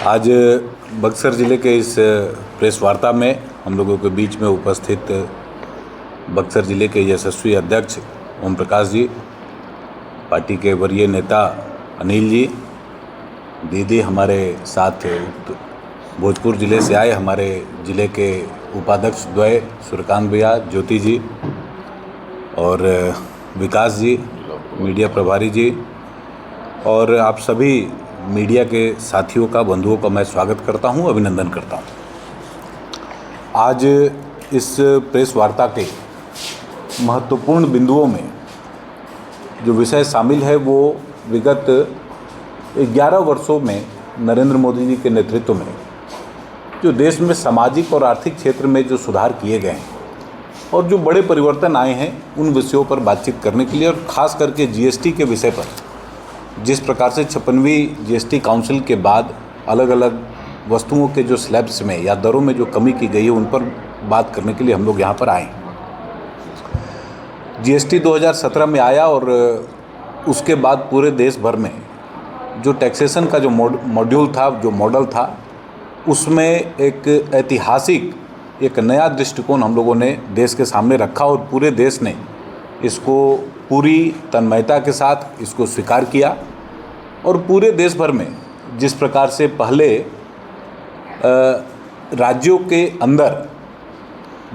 आज बक्सर ज़िले के इस प्रेस वार्ता में हम लोगों के बीच में उपस्थित बक्सर ज़िले के यशस्वी अध्यक्ष ओम प्रकाश जी, पार्टी के वरीय नेता अनिल जी, दीदी हमारे साथ भोजपुर ज़िले से आए हमारे ज़िले के उपाध्यक्ष द्वय सूर्यकांत भैया, ज्योति जी और विकास जी, मीडिया प्रभारी जी, और आप सभी मीडिया के साथियों का, बंधुओं का मैं स्वागत करता हूं, अभिनंदन करता हूं। आज इस प्रेस वार्ता के महत्वपूर्ण बिंदुओं में जो विषय शामिल है वो विगत 11 वर्षों में नरेंद्र मोदी जी के नेतृत्व में जो देश में सामाजिक और आर्थिक क्षेत्र में जो सुधार किए गए हैं और जो बड़े परिवर्तन आए हैं, उन विषयों पर बातचीत करने के लिए, और ख़ास करके जीएसटी के विषय पर, जिस प्रकार से 56वीं जीएसटी काउंसिल के बाद अलग अलग वस्तुओं के जो स्लैब्स में या दरों में जो कमी की गई है, उन पर बात करने के लिए हम लोग यहाँ पर आए। जीएसटी 2017 में आया और उसके बाद पूरे देश भर में जो टैक्सेशन का जो मॉड्यूल था, जो मॉडल था, उसमें एक ऐतिहासिक, एक नया दृष्टिकोण हम लोगों ने देश के सामने रखा और पूरे देश ने इसको पूरी तन्मयता के साथ इसको स्वीकार किया। और पूरे देश भर में जिस प्रकार से पहले राज्यों के अंदर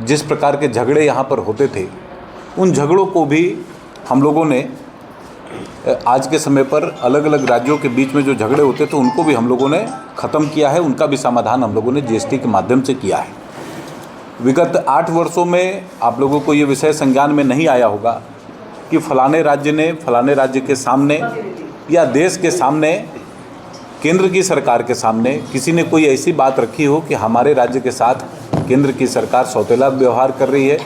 जिस प्रकार के झगड़े यहाँ पर होते थे, उन झगड़ों को भी हम लोगों ने आज के समय पर अलग अलग राज्यों के बीच में जो झगड़े होते थे उनको भी हम लोगों ने ख़त्म किया है। उनका भी समाधान हम लोगों ने जीएसटी के माध्यम से किया है। विगत 8 वर्षों में आप लोगों को ये विषय संज्ञान में नहीं आया होगा कि फलाने राज्य ने फलाने राज्य के सामने या देश के सामने, केंद्र की सरकार के सामने किसी ने कोई ऐसी बात रखी हो कि हमारे राज्य के साथ केंद्र की सरकार सौतेला व्यवहार कर रही है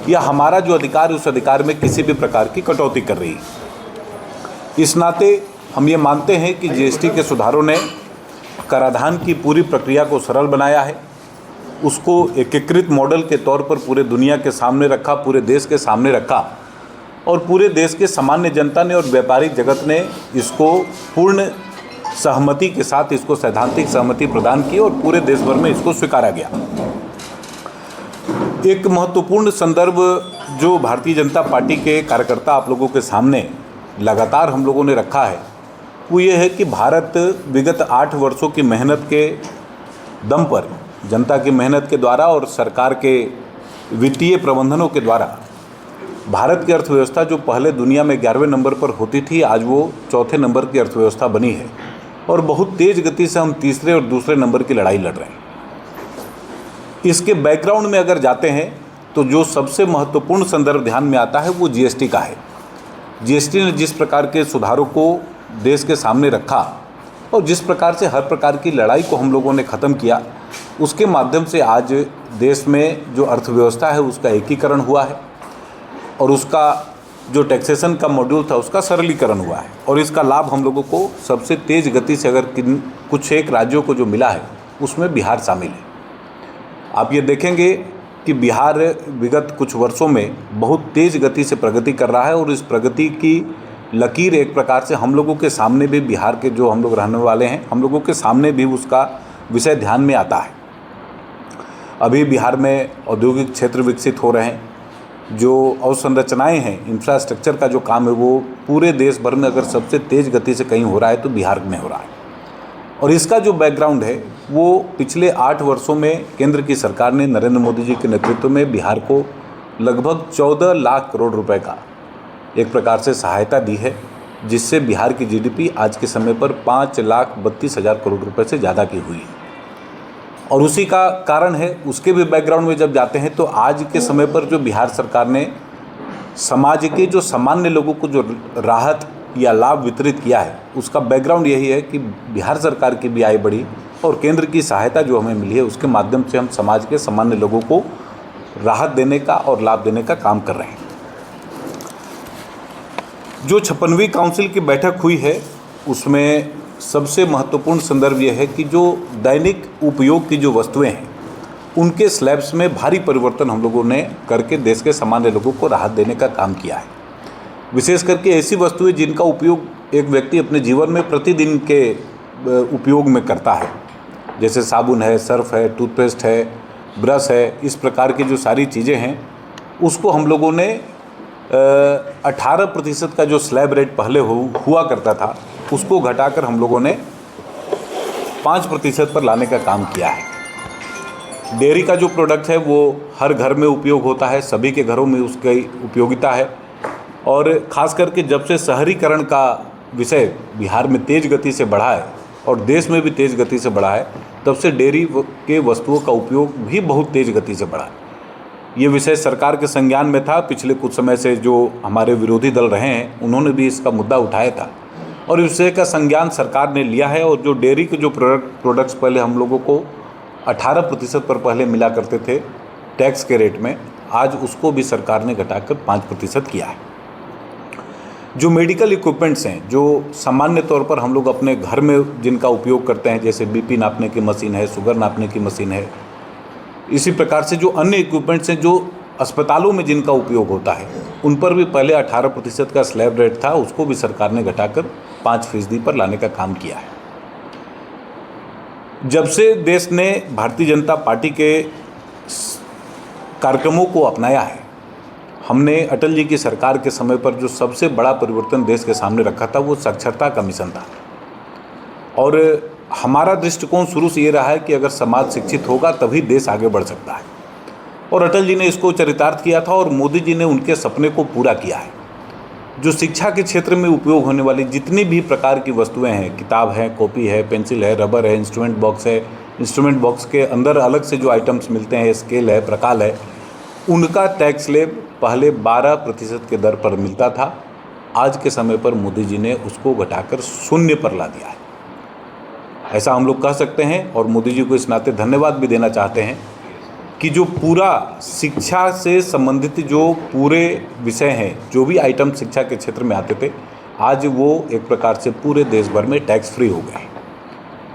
या हमारा जो अधिकार, उस अधिकार में किसी भी प्रकार की कटौती कर रही है। इस नाते हम ये मानते हैं कि जीएसटी के सुधारों ने कराधान की पूरी प्रक्रिया को सरल बनाया है, उसको एकीकृत मॉडल के तौर पर पूरे दुनिया के सामने रखा, पूरे देश के सामने रखा, और पूरे देश के सामान्य जनता ने और व्यापारिक जगत ने इसको पूर्ण सहमति के साथ, इसको सैद्धांतिक सहमति प्रदान की और पूरे देश भर में इसको स्वीकारा गया। एक महत्वपूर्ण संदर्भ जो भारतीय जनता पार्टी के कार्यकर्ता आप लोगों के सामने लगातार हम लोगों ने रखा है, वो ये है कि भारत विगत 8 वर्षों की मेहनत के दम पर, जनता की मेहनत के द्वारा और सरकार के वित्तीय प्रबंधनों के द्वारा भारत की अर्थव्यवस्था जो पहले दुनिया में 11वें नंबर पर होती थी, आज वो 4थे नंबर की अर्थव्यवस्था बनी है और बहुत तेज़ गति से हम तीसरे और दूसरे नंबर की लड़ाई लड़ रहे हैं। इसके बैकग्राउंड में अगर जाते हैं तो जो सबसे महत्वपूर्ण संदर्भ ध्यान में आता है वो जीएसटी का है। जीएसटी ने जिस प्रकार के सुधारों को देश के सामने रखा और जिस प्रकार से हर प्रकार की लड़ाई को हम लोगों ने ख़त्म किया, उसके माध्यम से आज देश में जो अर्थव्यवस्था है उसका एकीकरण हुआ है और उसका जो टैक्सेशन का मॉड्यूल था उसका सरलीकरण हुआ है। और इसका लाभ हम लोगों को सबसे तेज़ गति से अगर कुछ एक राज्यों को जो मिला है उसमें बिहार शामिल है। आप ये देखेंगे कि बिहार विगत कुछ वर्षों में बहुत तेज़ गति से प्रगति कर रहा है और इस प्रगति की लकीर एक प्रकार से हम लोगों के सामने भी, बिहार के जो हम लोग रहने वाले हैं, हम लोगों के सामने भी उसका विषय ध्यान में आता है। अभी बिहार में औद्योगिक क्षेत्र विकसित हो रहे हैं, जो अवसंरचनाएं हैं, इंफ्रास्ट्रक्चर का जो काम है वो पूरे देश भर में अगर सबसे तेज़ गति से कहीं हो रहा है तो बिहार में हो रहा है। और इसका जो बैकग्राउंड है वो पिछले 8 वर्षों में केंद्र की सरकार ने नरेंद्र मोदी जी के नेतृत्व में बिहार को लगभग 14 लाख करोड़ रुपए का एक प्रकार से सहायता दी है, जिससे बिहार की जीडीपी आज के समय पर 5,32,000 करोड़ रुपए से ज़्यादा की हुई है। और उसी का कारण है, उसके भी बैकग्राउंड में जब जाते हैं तो आज के समय पर जो बिहार सरकार ने समाज के जो सामान्य लोगों को जो राहत या लाभ वितरित किया है, उसका बैकग्राउंड यही है कि बिहार सरकार की भी आय बढ़ी और केंद्र की सहायता जो हमें मिली है उसके माध्यम से हम समाज के सामान्य लोगों को राहत देने का और लाभ देने का काम कर रहे हैं। जो 56वीं काउंसिल की बैठक हुई है उसमें सबसे महत्वपूर्ण संदर्भ यह है कि जो दैनिक उपयोग की जो वस्तुएं हैं उनके स्लैब्स में भारी परिवर्तन हम लोगों ने करके देश के सामान्य लोगों को राहत देने का काम किया है। विशेष करके ऐसी वस्तुएं जिनका उपयोग एक व्यक्ति अपने जीवन में प्रतिदिन के उपयोग में करता है, जैसे साबुन है, सर्फ है, टूथपेस्ट है, ब्रश है, इस प्रकार की जो सारी चीज़ें हैं उसको हम लोगों ने 18% का जो स्लैब रेट पहले हुआ करता था उसको घटाकर हम लोगों ने 5% पर लाने का काम किया है। डेयरी का जो प्रोडक्ट है वो हर घर में उपयोग होता है, सभी के घरों में उसकी उपयोगिता है। और ख़ास करके जब से शहरीकरण का विषय बिहार में तेज़ गति से बढ़ा है और देश में भी तेज़ गति से बढ़ा है, तब से डेयरी के वस्तुओं का उपयोग भी बहुत तेज़ गति से बढ़ा है। ये विषय सरकार के संज्ञान में था। पिछले कुछ समय से जो हमारे विरोधी दल रहे हैं उन्होंने भी इसका मुद्दा उठाया था और इस विषय का संज्ञान सरकार ने लिया है। और जो डेयरी के जो प्रोडक्ट्स पहले हम लोगों को 18% पर पहले मिला करते थे टैक्स के रेट में, आज उसको भी सरकार ने घटाकर 5% किया है। जो मेडिकल इक्विपमेंट्स हैं, जो सामान्य तौर पर हम लोग अपने घर में जिनका उपयोग करते हैं, जैसे बीपी नापने की मशीन है, शुगर नापने की मशीन है, इसी प्रकार से जो अन्य इक्विपमेंट्स हैं जो अस्पतालों में जिनका उपयोग होता है, उन पर भी पहले 18% का स्लैब रेट था, उसको भी सरकार ने घटाकर 5% पर लाने का काम किया है। जब से देश ने भारतीय जनता पार्टी के कार्यक्रमों को अपनाया है, हमने अटल जी की सरकार के समय पर जो सबसे बड़ा परिवर्तन देश के सामने रखा था वो साक्षरता का मिशन था। और हमारा दृष्टिकोण शुरू से ये रहा है कि अगर समाज शिक्षित होगा तभी देश आगे बढ़ सकता है। और अटल जी ने इसको चरितार्थ किया था और मोदी जी ने उनके सपने को पूरा किया है। जो शिक्षा के क्षेत्र में उपयोग होने वाली जितनी भी प्रकार की वस्तुएं हैं, किताब है, कॉपी है, पेंसिल है, रबर है, इंस्ट्रूमेंट बॉक्स है, इंस्ट्रूमेंट बॉक्स के अंदर अलग से जो आइटम्स मिलते हैं, स्केल है, प्रकाल है, उनका टैक्स स्लैब पहले 12% के दर पर मिलता था। आज के समय पर मोदी जी ने उसको घटाकर 0 पर ला दिया है, ऐसा हम लोग कह सकते हैं। और मोदी जी को इस नाते धन्यवाद भी देना चाहते हैं कि जो पूरा शिक्षा से संबंधित जो पूरे विषय हैं, जो भी आइटम शिक्षा के क्षेत्र में आते थे, आज वो एक प्रकार से पूरे देश भर में टैक्स फ्री हो गए।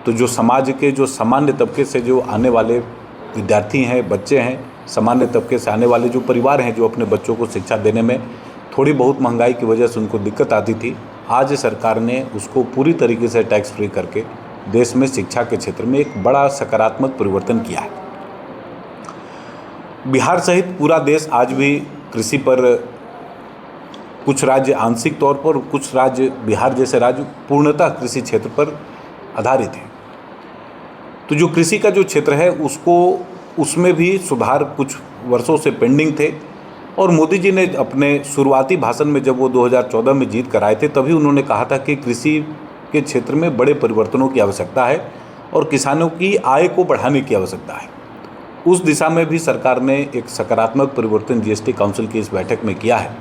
तो जो समाज के जो सामान्य तबके से जो आने वाले विद्यार्थी हैं, बच्चे हैं, सामान्य तबके से आने वाले जो परिवार हैं, जो अपने बच्चों को शिक्षा देने में थोड़ी बहुत महंगाई की वजह से उनको दिक्कत आती थी, आज सरकार ने उसको पूरी तरीके से टैक्स फ्री करके देश में शिक्षा के क्षेत्र में एक बड़ा सकारात्मक परिवर्तन किया है। बिहार सहित पूरा देश आज भी कृषि पर, कुछ राज्य आंशिक तौर पर, कुछ राज्य, बिहार जैसे राज्य पूर्णतः कृषि क्षेत्र पर आधारित हैं। तो जो कृषि का जो क्षेत्र है उसमें भी सुधार कुछ वर्षों से पेंडिंग थे। और मोदी जी ने अपने शुरुआती भाषण में, जब वो 2014 में जीत कर आए थे, तभी उन्होंने कहा था कि कृषि के क्षेत्र में बड़े परिवर्तनों की आवश्यकता है और किसानों की आय को बढ़ाने की आवश्यकता है। उस दिशा में भी सरकार ने एक सकारात्मक परिवर्तन जीएसटी काउंसिल की इस बैठक में किया है।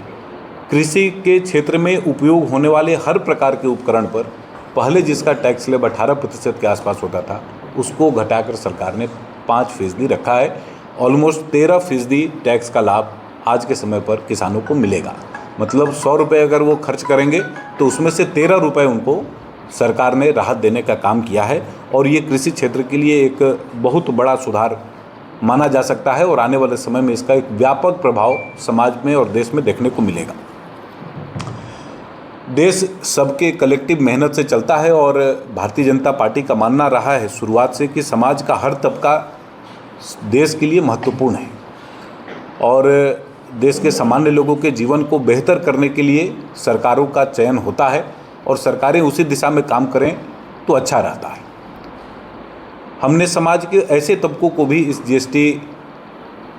कृषि के क्षेत्र में उपयोग होने वाले हर प्रकार के उपकरण पर पहले जिसका टैक्स स्लैब 18% के आसपास होता था, उसको घटाकर सरकार ने 5% रखा है। ऑलमोस्ट 13% टैक्स का लाभ आज के समय पर किसानों को मिलेगा। मतलब 100 रुपये अगर वो खर्च करेंगे तो उसमें से 13 रुपये उनको सरकार ने राहत देने का काम किया है। और ये कृषि क्षेत्र के लिए एक बहुत बड़ा सुधार माना जा सकता है और आने वाले समय में इसका एक व्यापक प्रभाव समाज में और देश में देखने को मिलेगा। देश सबके कलेक्टिव मेहनत से चलता है और भारतीय जनता पार्टी का मानना रहा है शुरुआत से कि समाज का हर तबका देश के लिए महत्वपूर्ण है और देश के सामान्य लोगों के जीवन को बेहतर करने के लिए सरकारों का चयन होता है और सरकारें उसी दिशा में काम करें तो अच्छा रहता है। हमने समाज के ऐसे तबकों को भी इस जीएसटी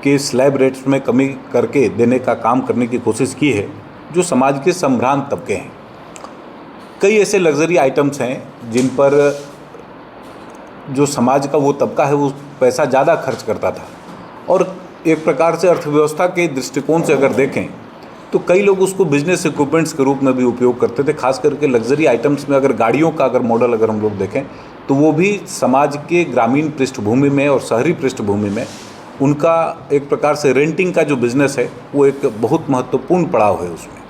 के स्लैब रेट्स में कमी करके देने का काम करने की कोशिश की है जो समाज के संभ्रांत तबके हैं। कई ऐसे लग्जरी आइटम्स हैं जिन पर जो समाज का वो तबका है वो पैसा ज़्यादा खर्च करता था और एक प्रकार से अर्थव्यवस्था के दृष्टिकोण से अगर देखें तो कई लोग उसको बिजनेस इक्विपमेंट्स के रूप में भी उपयोग करते थे। खास करके लग्जरी आइटम्स में अगर गाड़ियों का अगर मॉडल अगर हम लोग देखें तो वो भी समाज के ग्रामीण पृष्ठभूमि में और शहरी पृष्ठभूमि में उनका एक प्रकार से रेंटिंग का जो बिज़नेस है वो एक बहुत महत्वपूर्ण पड़ाव है। उसमें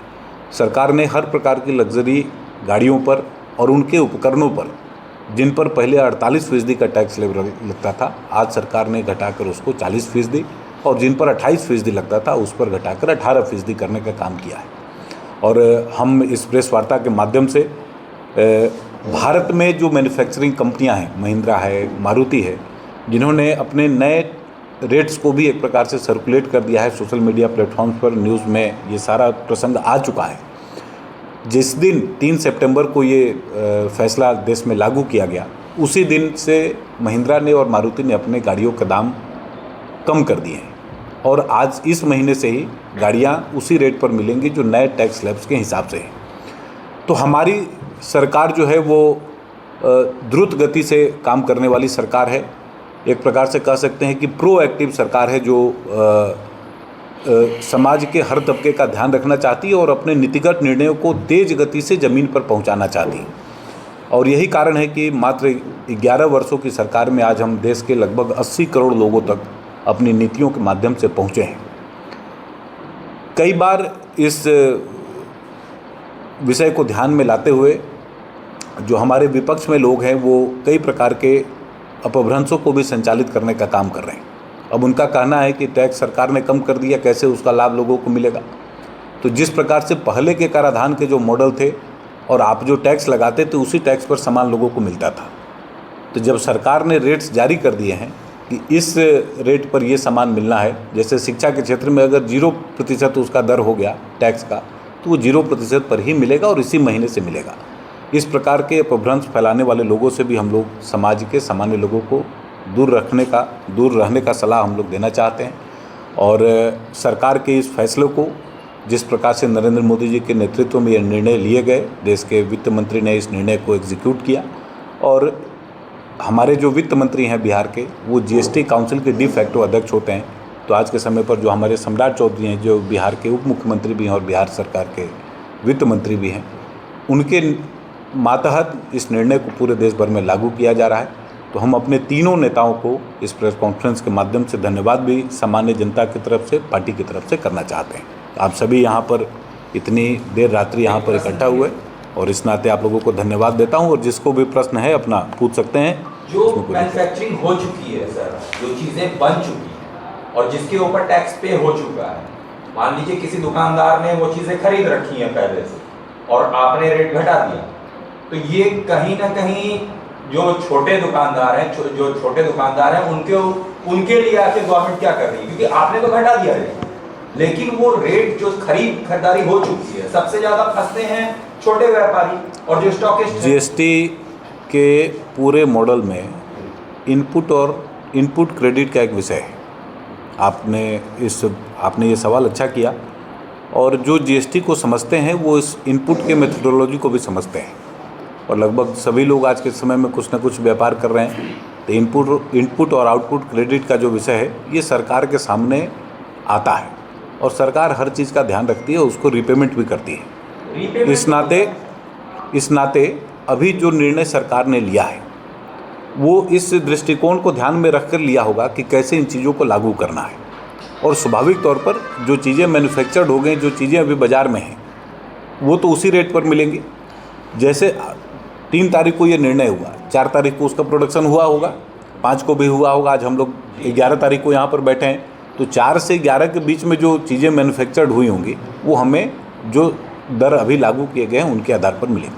सरकार ने हर प्रकार की लग्जरी गाड़ियों पर और उनके उपकरणों पर जिन पर पहले 48% का टैक्स लगता था, आज सरकार ने घटाकर उसको 40% और जिन पर 28% लगता था उस पर घटाकर 18% करने का काम किया है। और हम इस प्रेस वार्ता के माध्यम से भारत में जो मैन्युफैक्चरिंग कंपनियां हैं, महिंद्रा है, मारुति है, जिन्होंने अपने नए रेट्स को भी एक प्रकार से सर्कुलेट कर दिया है सोशल मीडिया प्लेटफॉर्म्स पर, न्यूज़ में ये सारा प्रसंग आ चुका है। जिस दिन 3 सितंबर को ये फैसला देश में लागू किया गया, उसी दिन से महिंद्रा ने और मारुति ने अपने गाड़ियों का दाम कम कर दिए हैं और आज इस महीने से ही गाड़ियां उसी रेट पर मिलेंगी जो नए टैक्स स्लैब्स के हिसाब से है। तो हमारी सरकार जो है वो द्रुत गति से काम करने वाली सरकार है। एक प्रकार से कह सकते हैं कि प्रोएक्टिव सरकार है, जो समाज के हर तबके का ध्यान रखना चाहती है और अपने नीतिगत निर्णयों को तेज गति से ज़मीन पर पहुंचाना चाहती है। और यही कारण है कि मात्र 11 वर्षों की सरकार में आज हम देश के लगभग 80 करोड़ लोगों तक अपनी नीतियों के माध्यम से पहुँचे हैं। कई बार इस विषय को ध्यान में लाते हुए जो हमारे विपक्ष में लोग हैं वो कई प्रकार के अपभ्रंशों को भी संचालित करने का काम कर रहे हैं। अब उनका कहना है कि टैक्स सरकार ने कम कर दिया, कैसे उसका लाभ लोगों को मिलेगा। तो जिस प्रकार से पहले के कराधान के जो मॉडल थे और आप जो टैक्स लगाते थे उसी टैक्स पर सामान लोगों को मिलता था, तो जब सरकार ने रेट्स जारी कर दिए हैं कि इस रेट पर ये सामान मिलना है, जैसे शिक्षा के क्षेत्र में अगर 0% उसका दर हो गया टैक्स का, तो वो 0% पर ही मिलेगा और इसी महीने से मिलेगा। इस प्रकार के अपभ्रंश फैलाने वाले लोगों से भी हम लोग समाज के सामान्य लोगों को दूर रहने का सलाह हम लोग देना चाहते हैं। और सरकार के इस फैसले को जिस प्रकार से नरेंद्र मोदी जी के नेतृत्व में ये निर्णय लिए गए, देश के वित्त मंत्री ने इस निर्णय को एग्जीक्यूट किया और हमारे जो वित्त मंत्री हैं बिहार के, वो जीएसटी काउंसिल के डी फैक्टो अध्यक्ष होते हैं। तो आज के समय पर जो हमारे सम्राट चौधरी हैं, जो बिहार के उप मुख्यमंत्री भी हैं और बिहार सरकार के वित्त मंत्री भी हैं, उनके मातहत इस निर्णय को पूरे देश भर में लागू किया जा रहा है। तो हम अपने तीनों नेताओं को इस प्रेस कॉन्फ्रेंस के माध्यम से धन्यवाद भी सामान्य जनता की तरफ से, पार्टी की तरफ से करना चाहते हैं। आप सभी यहाँ पर इतनी देर रात्रि यहाँ पर इकट्ठा हुए और इस नाते आप लोगों को धन्यवाद देता हूँ। और जिसको भी प्रश्न है अपना पूछ सकते हैं। जो मैन्युफैक्चरिंग हो चुकी है सर, जो चीज़ें बन चुकी हैं और जिसके ऊपर टैक्स पे हो चुका है, मान लीजिए किसी दुकानदार ने वो चीज़ें खरीद रखी हैं पहले से और आपने रेट घटा दिया, तो ये कहीं ना कहीं जो छोटे दुकानदार हैं उनके लिए आके गवर्नमेंट क्या कर रही है, क्योंकि आपने तो घटा दिया रेट, लेकिन वो रेट जो खरीदारी हो चुकी है, सबसे ज़्यादा फंसते हैं छोटे व्यापारी और जो स्टॉकिस्ट। जीएसटी के पूरे मॉडल में इनपुट क्रेडिट का एक विषय है। आपने ये सवाल अच्छा किया। और जो जीएसटी को समझते हैं वो इस इनपुट के मेथोडोलॉजी को भी समझते हैं और लगभग सभी लोग आज के समय में कुछ ना कुछ व्यापार कर रहे हैं। तो इनपुट और आउटपुट क्रेडिट का जो विषय है ये सरकार के सामने आता है और सरकार हर चीज़ का ध्यान रखती है, उसको रिपेमेंट भी करती है। इस नाते अभी जो निर्णय सरकार ने लिया है वो इस दृष्टिकोण को ध्यान में रखकर लिया होगा कि कैसे इन चीज़ों को लागू करना है। और स्वाभाविक तौर पर जो चीज़ें मैन्युफैक्चर्ड हो गई, जो चीज़ें अभी बाज़ार में हैं, वो तो उसी रेट पर मिलेंगी। जैसे 3 तारीख को ये निर्णय हुआ, 4 तारीख को उसका प्रोडक्शन हुआ होगा, 5 को भी हुआ होगा। आज हम लोग 11 तारीख को यहाँ पर बैठे हैं, तो 4 से 11 के बीच में जो चीज़ें मैन्युफैक्चर्ड हुई होंगी वो हमें जो दर अभी लागू किए गए हैं उनके आधार पर मिलेंगी।